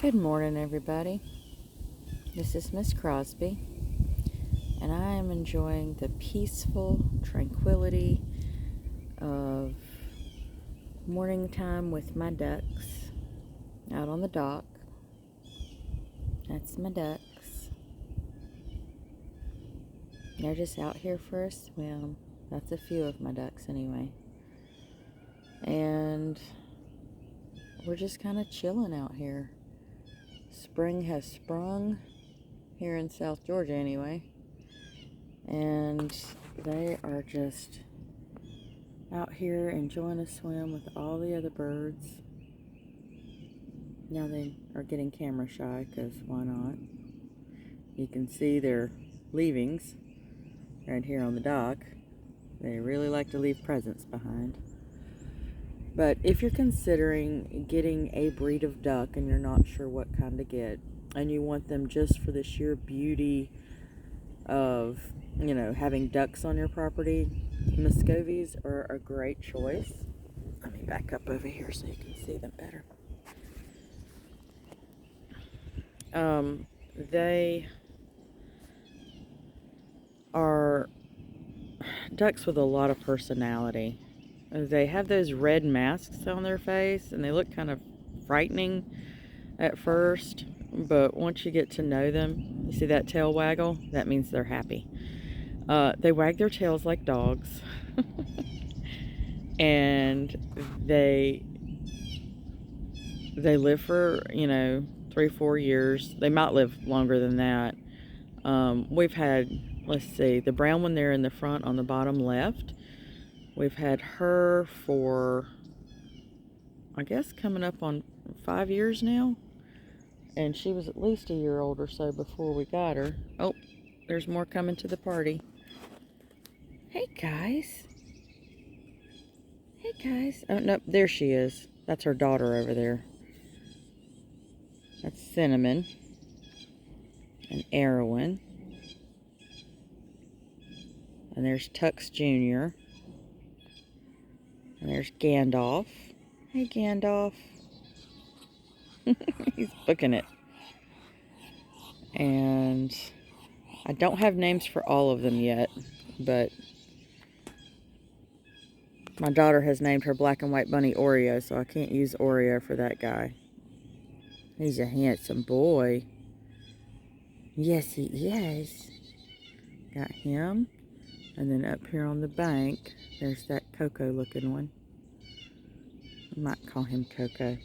Good morning, everybody. This is Miss Crosby, and I am enjoying the peaceful tranquility of morning time with my ducks out on the dock. That's my ducks. They're just out here for a swim. That's a few of my ducks, anyway. And we're just kind of chilling out here. Spring has sprung here in South Georgia anyway, and they are just out here enjoying a swim with all the other birds. Now they are getting camera shy, because why not? You can see their leavings right here on the dock. They really like to leave presents behind. But if you're considering getting a breed of duck and you're not sure what kind to get, and you want them just for the sheer beauty of, having ducks on your property, muscovies are a great choice. Let me back up over here so you can see them better. They are ducks with a lot of personality. They have those red masks on their face, and they look kind of frightening at first, but once you get to know them, you see that tail waggle? That means they're happy. They wag their tails like dogs, and they live for 3-4 years. They might live longer than that. We've had, let's see, the brown one there in the front on the bottom left. We've had her for, I guess, coming up on 5 years now. And she was at least a year old or so before we got her. Oh, there's more coming to the party. Hey, guys. Hey, guys. Oh, no, there she is. That's her daughter over there. That's Cinnamon and Erwin. And there's Tux Jr. And there's Gandalf. Hey, Gandalf. He's booking it. And I don't have names for all of them yet, but my daughter has named her black and white bunny Oreo, so I can't use Oreo for that guy. He's a handsome boy. Yes, he is. Got him. And then up here on the bank, there's that Coco looking one. I might call him Coco.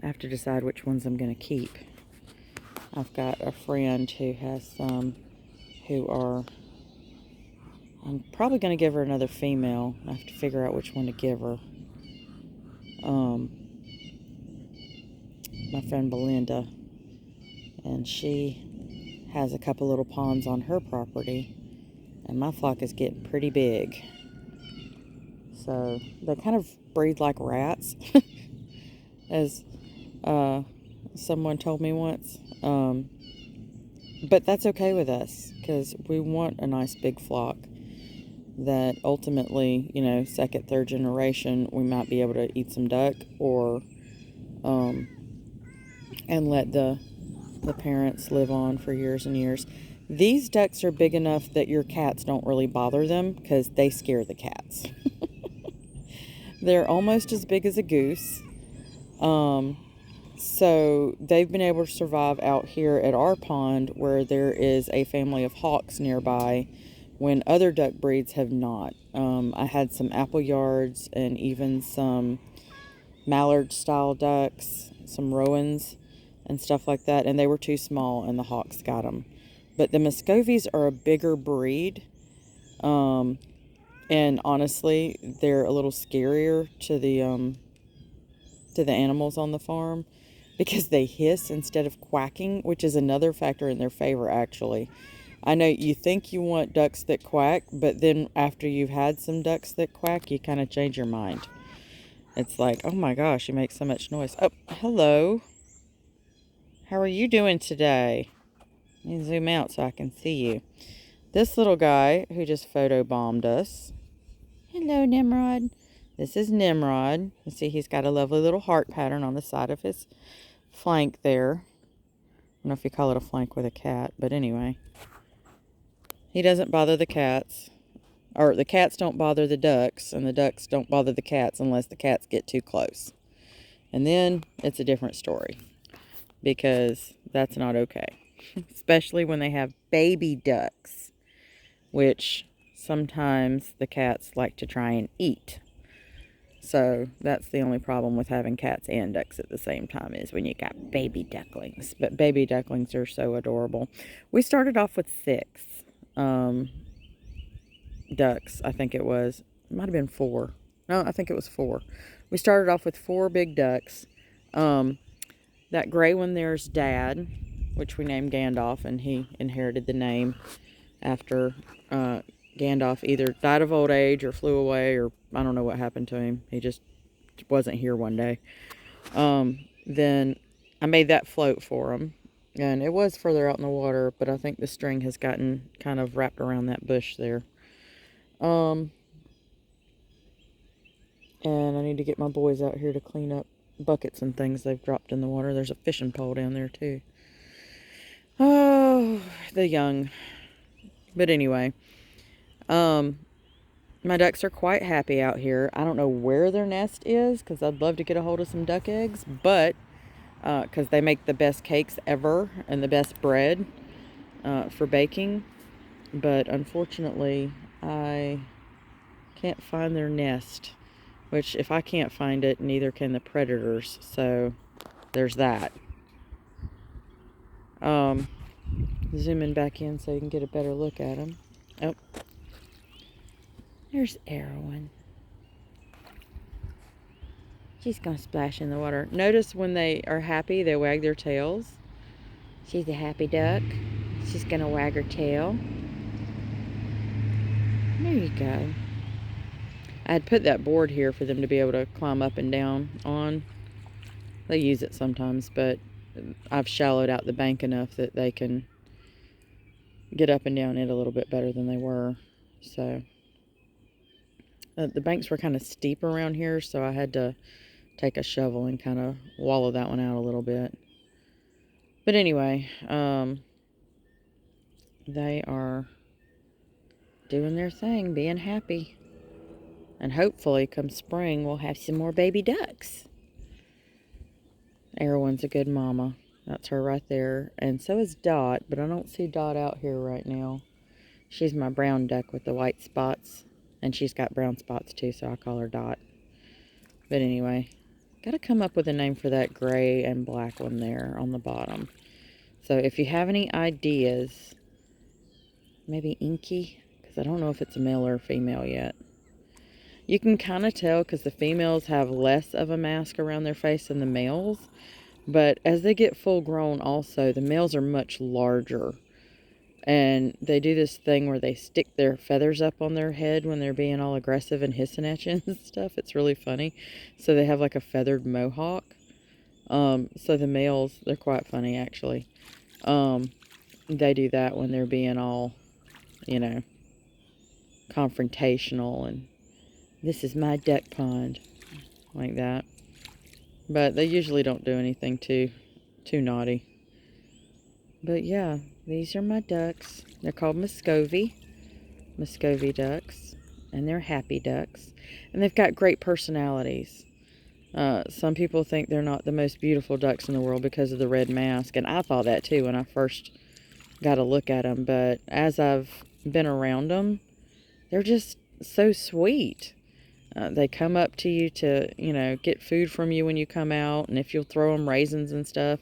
I have to decide which ones I'm going to keep. I've got a friend who has some who are... I'm probably going to give her another female. I have to figure out which one to give her. My friend Belinda. And she has a couple little ponds on her property. And my flock is getting pretty big. So they kind of breed like rats. As someone told me once. But that's okay with us, because we want a nice big flock that ultimately, second, third generation, we might be able to eat some duck, or and let the parents live on for years and years. These ducks are big enough that your cats don't really bother them, because they scare the cats. They're almost as big as a goose. So they've been able to survive out here at our pond, where there is a family of hawks nearby, when other duck breeds have not. I had some Appleyards and even some mallard style ducks, some Rowans and stuff like that, and they were too small and the hawks got them. But the muscovies are a bigger breed, and honestly they're a little scarier to the animals on the farm, because they hiss instead of quacking, which is another factor in their favor, actually. I know you think you want ducks that quack, but then after you've had some ducks that quack, you kind of change your mind. It's like, oh my gosh, you make so much noise. Oh, hello. How are you doing today? Let me zoom out so I can see you. This little guy who just photobombed us. Hello, Nimrod. This is Nimrod. You see he's got a lovely little heart pattern on the side of his flank there. don't know if you call it a flank with a cat, but anyway. He doesn't bother the cats. Or the cats don't bother the ducks, and the ducks don't bother the cats unless the cats get too close. And then it's a different story, because that's not okay. Especially when they have baby ducks, which sometimes the cats like to try and eat. So that's the only problem with having cats and ducks at the same time, is when you got baby ducklings. But baby ducklings are so adorable. We started off with 6 ducks, I think it was. It might have been 4. No, I think it was 4. We started off with 4 big ducks. That gray one there's Dad, which we named Gandalf, and he inherited the name after Gandalf either died of old age or flew away, or I don't know what happened to him. He just wasn't here one day. Then I made that float for him, and it was further out in the water, but I think the string has gotten kind of wrapped around that bush there. And I need to get my boys out here to clean up buckets and things they've dropped in the water. There's a fishing pole down there too. Oh, the young. But anyway, my ducks are quite happy out here. I don't know where their nest is, because I'd love to get a hold of some duck eggs, but because they make the best cakes ever and the best bread for baking. But unfortunately, I can't find their nest, which if I can't find it, neither can the predators. So there's that. Zooming back in so you can get a better look at them. Oh, there's Erwin. She's gonna splash in the water. Notice when they are happy, they wag their tails. She's a happy duck. She's gonna wag her tail. There you go. I had put that board here for them to be able to climb up and down on. They use it sometimes, but I've shallowed out the bank enough that they can get up and down it a little bit better than they were. So the banks were kind of steep around here, so I had to take a shovel and kind of wallow that one out a little bit. But anyway, they are doing their thing, being happy. And hopefully come spring we'll have some more baby ducks. Erwin's a good mama. That's her right there. And so is Dot, but I don't see Dot out here right now. She's my brown duck with the white spots. And she's got brown spots too, so I call her Dot. But anyway, gotta come up with a name for that gray and black one there on the bottom. So if you have any ideas, maybe Inky, because I don't know if it's a male or a female yet. You can kind of tell because the females have less of a mask around their face than the males. But as they get full grown also, the males are much larger. And they do this thing where they stick their feathers up on their head when they're being all aggressive and hissing at you and stuff. It's really funny. So they have like a feathered mohawk. So the males, they're quite funny actually. They do that when they're being all, you know, confrontational and this is my duck pond, like that. But they usually don't do anything too naughty. But yeah, these are my ducks. They're called muscovy ducks, and they're happy ducks. And they've got great personalities. Some people think they're not the most beautiful ducks in the world because of the red mask, and I thought that too when I first got a look at them. But as I've been around them, they're just so sweet. They come up to you to, you know, get food from you when you come out. And if you'll throw them raisins and stuff,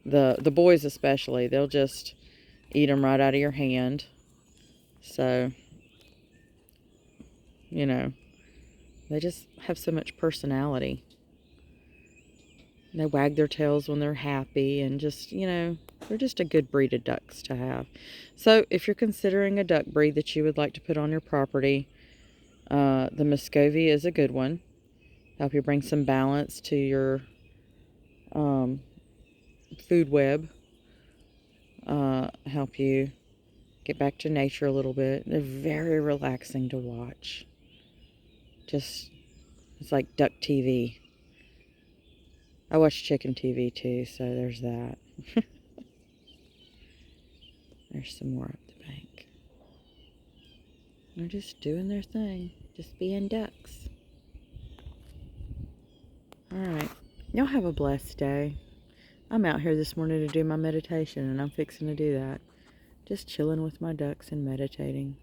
the boys especially, they'll just eat them right out of your hand. So, you know, they just have so much personality. They wag their tails when they're happy and just, you know, they're just a good breed of ducks to have. So if you're considering a duck breed that you would like to put on your property, the muscovy is a good one. Help you bring some balance to your food web. Help you get back to nature a little bit. They're very relaxing to watch. Just, it's like duck TV. I watch chicken TV too, so there's that. There's some more up the bank. They're just doing their thing. Just being ducks. Alright. Y'all have a blessed day. I'm out here this morning to do my meditation, and I'm fixing to do that. Just chilling with my ducks and meditating.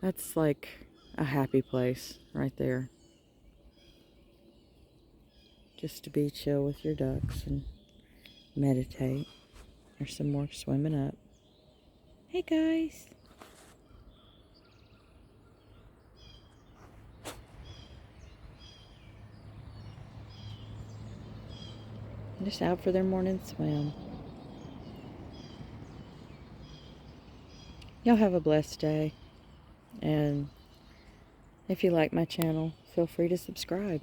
That's like a happy place right there. Just to be chill with your ducks and meditate. There's some more swimming up. Hey guys. Just out for their morning swim. Y'all have a blessed day. And if you like my channel, feel free to subscribe.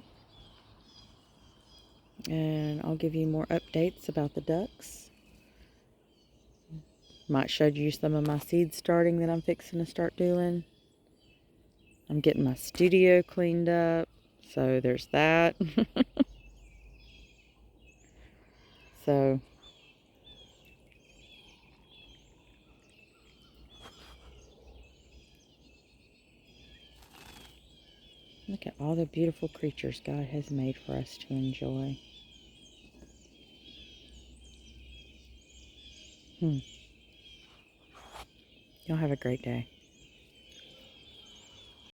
And I'll give you more updates about the ducks. Might show you some of my seed starting that I'm fixing to start doing. I'm getting my studio cleaned up, so there's that. So, look at all the beautiful creatures God has made for us to enjoy. Y'all have a great day.